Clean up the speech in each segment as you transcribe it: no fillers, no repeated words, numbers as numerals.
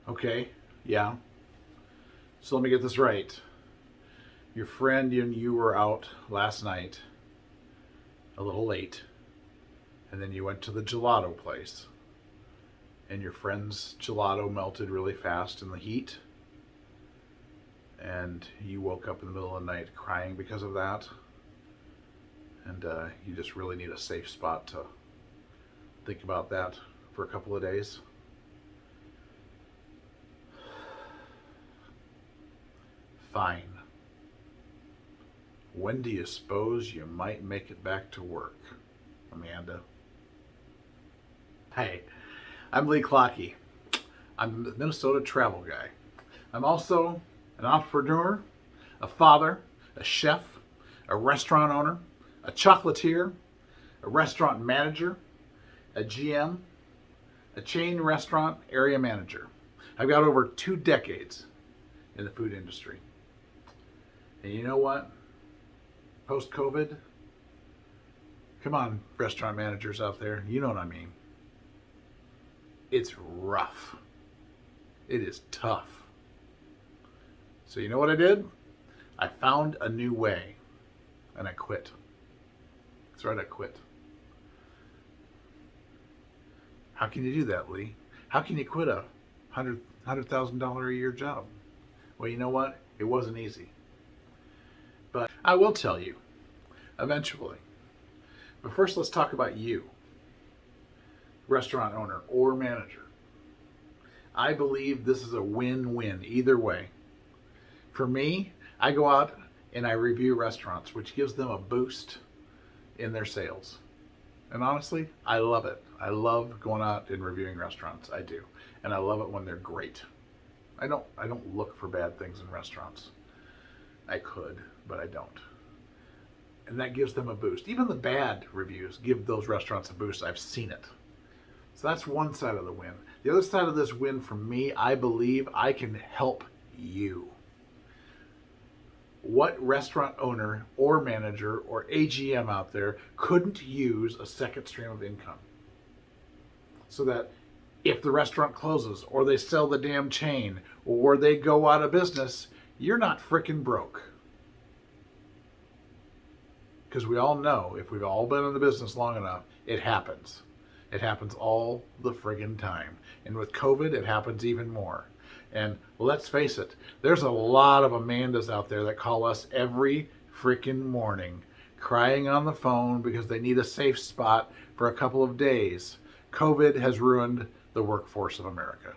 Okay, yeah. So let me get this right. Your friend and you were out last night, a little late, and then you went to the gelato place, and your friend's gelato melted really fast in the heat, and you woke up in the middle of the night crying because of that, and you just really need a safe spot to think about that for a couple of days. Fine. When do you suppose you might make it back to work, Amanda? Hey, I'm Lee Clocky. I'm the Minnesota travel guy. I'm also an entrepreneur, a father, a chef, a restaurant owner, a chocolatier, a restaurant manager, a GM, a chain restaurant area manager. I've got over 2 decades in the food industry. And you know what? Post-COVID, come on, restaurant managers out there, you know what I mean. It's rough. It is tough. So you know what I did? I found a new way, and I quit. That's right, I quit. How can you do that, Lee? How can you quit a $100,000 a year job? Well, you know what? It wasn't easy. But I will tell you, eventually. But first, let's talk about you, restaurant owner or manager. I believe this is a win-win either way. For me, I go out and I review restaurants, which gives them a boost in their sales. And honestly, I love it. I love going out and reviewing restaurants. I do. And I love it when they're great. I don't look for bad things in restaurants. I could, but I don't. And that gives them a boost. Even the bad reviews give those restaurants a boost. I've seen it. So that's one side of the win. The other side of this win for me, I believe I can help you. What restaurant owner or manager or AGM out there couldn't use a second stream of income? So that if the restaurant closes or they sell the damn chain or they go out of business, you're not frickin' broke. Because we all know, if we've all been in the business long enough, it happens. It happens all the friggin' time. And with COVID, it happens even more. And let's face it, there's a lot of Amandas out there that call us every freaking morning, crying on the phone because they need a safe spot for a couple of days. COVID has ruined the workforce of America.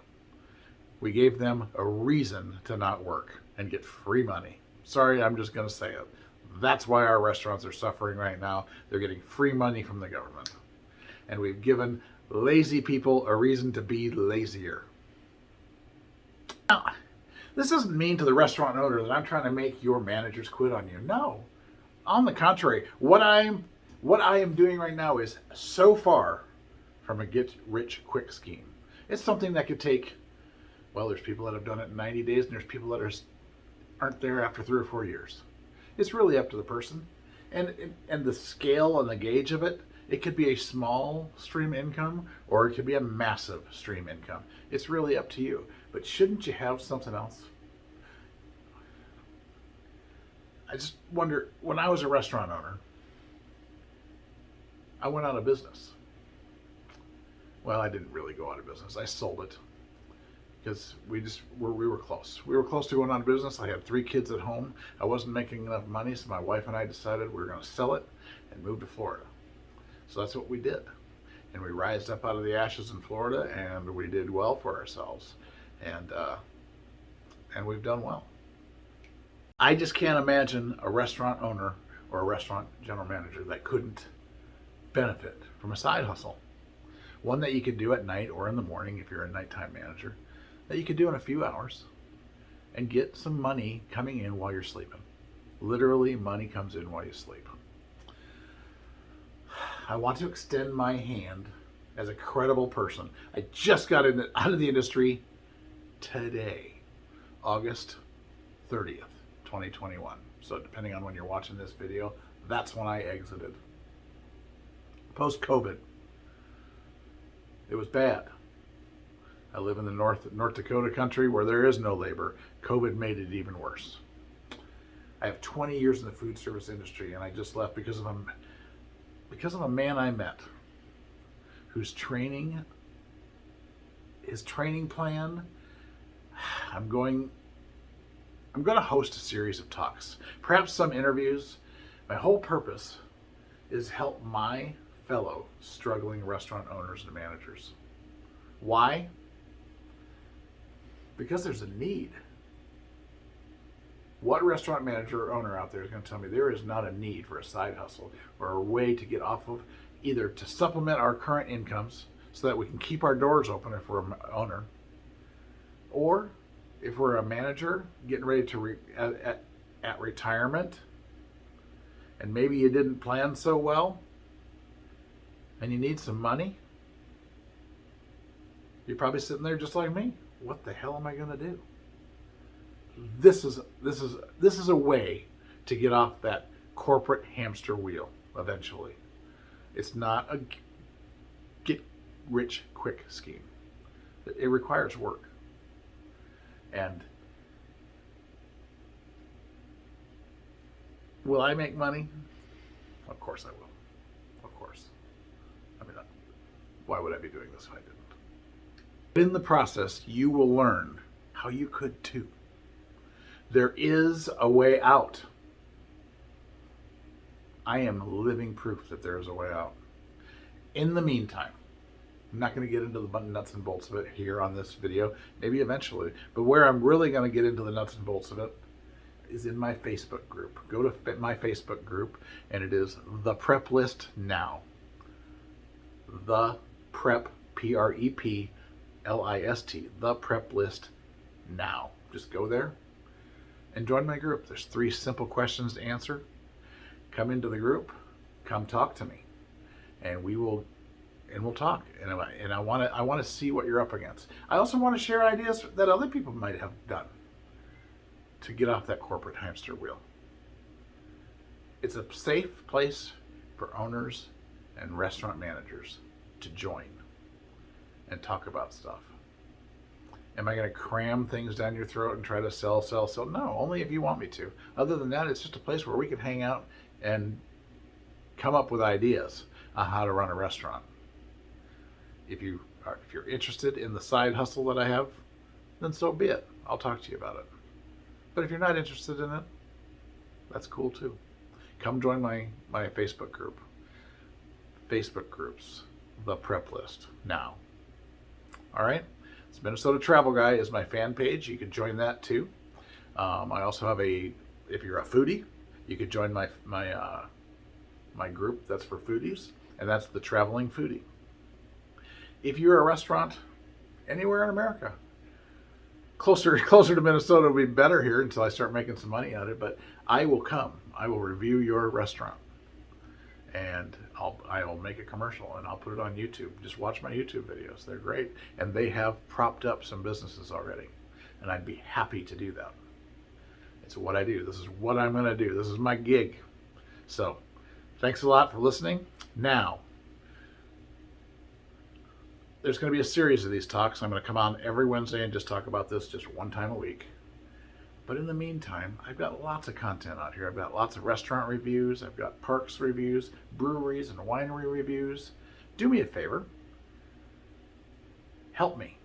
We gave them a reason to not work and get free money. Sorry, I'm just going to say it. That's why our restaurants are suffering right now. They're getting free money from the government. And we've given lazy people a reason to be lazier. Now, this doesn't mean to the restaurant owner that I'm trying to make your managers quit on you. No. On the contrary, what I am doing right now is so far from a get-rich-quick scheme. It's something that could take, well, there's people that have done it in 90 days, and there's people that aren't there after 3 or 4 years. It's really up to the person. And the scale and the gauge of it, it could be a small stream income or it could be a massive stream income. It's really up to you. But shouldn't you have something else? I just wonder, when I was a restaurant owner, I went out of business. Well, I didn't really go out of business. I sold it because we were close. We were close to going out of business. I had 3 kids at home. I wasn't making enough money, so my wife and I decided we were going to sell it and move to Florida. So that's what we did. And we rised up out of the ashes in Florida, and we did well for ourselves. And we've done well. I just can't imagine a restaurant owner or a restaurant general manager that couldn't benefit from a side hustle. One that you could do at night or in the morning if you're a nighttime manager, that you could do in a few hours and get some money coming in while you're sleeping. Literally, money comes in while you sleep. I want to extend my hand as a credible person. I just got out of the industry today, August 30th, 2021. So depending on when you're watching this video, that's when I exited. Post-COVID. It was bad. I live in the North Dakota country where there is no labor. COVID made it even worse. I have 20 years in the food service industry, and I just left because of a man I met whose his training plan. I'm going to host a series of talks, perhaps some interviews. My whole purpose is help my fellow struggling restaurant owners and managers. Why? Because there's a need. What restaurant manager or owner out there is going to tell me there is not a need for a side hustle or a way to get off of, either to supplement our current incomes so that we can keep our doors open if we're an owner, or if we're a manager getting ready to at retirement, and maybe you didn't plan so well and you need some money. You're probably sitting there just like me. What the hell am I going to do? This is a way to get off that corporate hamster wheel eventually. It's not a get rich quick scheme. It requires work. And will I make money? Of course I will. Of course. I mean, why would I be doing this if I didn't? In the process, you will learn how you could too. There is a way out. I am living proof that there is a way out. In the meantime, I'm not going to get into the nuts and bolts of it here on this video, maybe eventually, but where I'm really going to get into the nuts and bolts of it is in my Facebook group. Go to my Facebook group, and it is The Prep List Now. The Prep, PREP, LIST, The Prep List Now. Just go there and join my group. There's 3 simple questions to answer. Come into the group, come talk to me, and we'll talk. And I want to see what you're up against. I also want to share ideas that other people might have done to get off that corporate hamster wheel. It's a safe place for owners and restaurant managers to join and talk about stuff. Am I going to cram things down your throat and try to sell? No, only if you want me to. Other than that, it's just a place where we can hang out and come up with ideas on how to run a restaurant. If you're interested in the side hustle that I have, then so be it. I'll talk to you about it. But if you're not interested in it, that's cool too. Come join my Facebook group. Facebook groups, The Prep List Now. All right? It's Minnesota Travel Guy is my fan page. You can join that too. I also have if you're a foodie, you could join my group that's for foodies, and that's the Traveling Foodie. If you're a restaurant anywhere in America, closer to Minnesota will be better here until I start making some money out of it, but I will come. I will review your restaurant, and I'll make a commercial and I'll put it on YouTube. Just watch my YouTube videos. They're great, and they have propped up some businesses already, and I'd be happy to do that. It's what I do. This is what I'm going to do. This is my gig. So thanks a lot for listening. Now, there's going to be a series of these talks. I'm going to come on every Wednesday and just talk about this just one time a week. But in the meantime, I've got lots of content out here. I've got lots of restaurant reviews. I've got parks reviews, breweries and winery reviews. Do me a favor. Help me.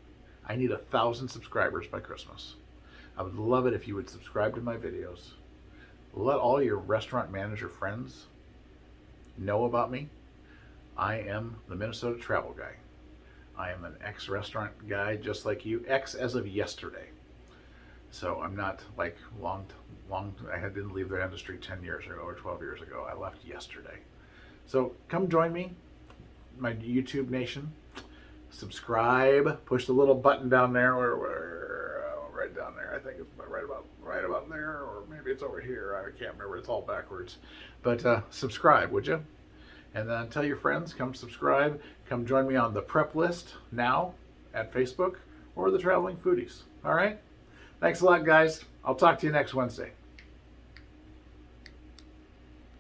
I need 1,000 subscribers by Christmas. I would love it if you would subscribe to my videos. Let all your restaurant manager friends know about me. I am the Minnesota Travel Guy. I am an ex-restaurant guy just like you. Ex as of yesterday. So I'm not like long. I didn't leave the industry 10 years ago or 12 years ago. I left yesterday. So come join me, my YouTube nation. Subscribe. Push the little button down there, right down there. I think it's right about there, or maybe it's over here. I can't remember. It's all backwards. But subscribe, would you? And then tell your friends. Come subscribe. Come join me on the Prep List Now at Facebook or the Traveling Foodies. All right. Thanks a lot, guys. I'll talk to you next Wednesday.